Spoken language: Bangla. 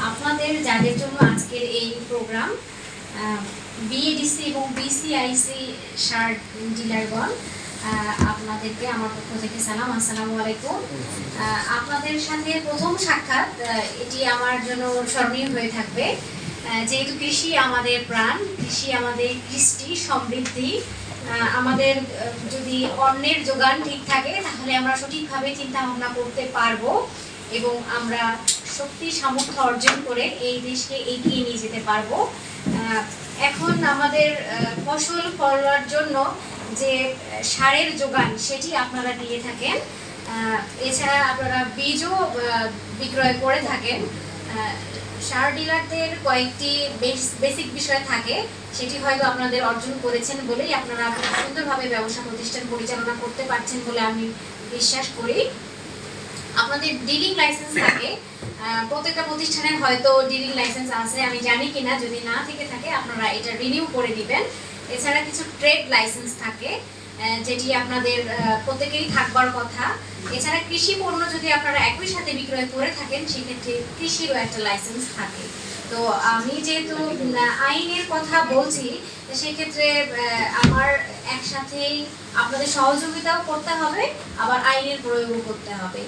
আপনাদের যাদের জন্য আজকের এই প্রোগ্রাম, বিএডিসি এবং বিসিআইসি সার ডিলারগণ, আপনাদেরকে আমার পক্ষ থেকে সালাম, আসসালামু আলাইকুম। আপনাদের সাথে প্রথম সাক্ষাৎ, এটি আমার জন্য স্মরণীয় হয়ে থাকবে, যেহেতু কৃষি আমাদের প্রাণ, কৃষি আমাদের কৃষ্টি সমৃদ্ধি। আমাদের যদি অন্নের যোগান ঠিক থাকে তাহলে আমরা সঠিকভাবে চিন্তা ভাবনা করতে পারবো এবং আমরা শক্তি সামর্থ্য অর্জন করে এই দেশকে এগিয়ে নিয়ে যেতে পারবো। এখন আমাদের ফসল ফলার জন্য যে সারের যোগান সেটি আপনারা দিয়ে থাকেন, এছাড়া আপনারা বীজও বিক্রয় করে থাকেন। সার ডিলারদের কয়েকটি বেসিক বিষয় থাকে, সেটি হয়তো আপনাদের অর্জন করেছেন বলেই আপনারা সুন্দরভাবে ব্যবসা প্রতিষ্ঠান পরিচালনা করতে পারছেন বলে আমি বিশ্বাস করি। আপনাদের ডিলিং লাইসেন্স থাকে, প্রত্যেকটা প্রতিষ্ঠানের হয়তো ডিলিং লাইসেন্স আছে, আমি জানি কিনা, যদি না থেকে থাকে আপনারা এটা রিনিউ করে দিবেন। এছাড়া কিছু ট্রেড লাইসেন্স থাকে, যেটি আপনাদের প্রত্যেকেরই থাকবার কথা। এছাড়া কৃষি পণ্য যদি আপনারা একই সাথে বিক্রয় করে থাকেন সেক্ষেত্রে কৃষিরও একটা লাইসেন্স থাকে। তো আমি যেহেতু আইনের কথা বলছি, সেক্ষেত্রে আমার একসাথেই আপনাদের সহযোগিতাও করতে হবে, আবার আইনের প্রয়োগও করতে হবে।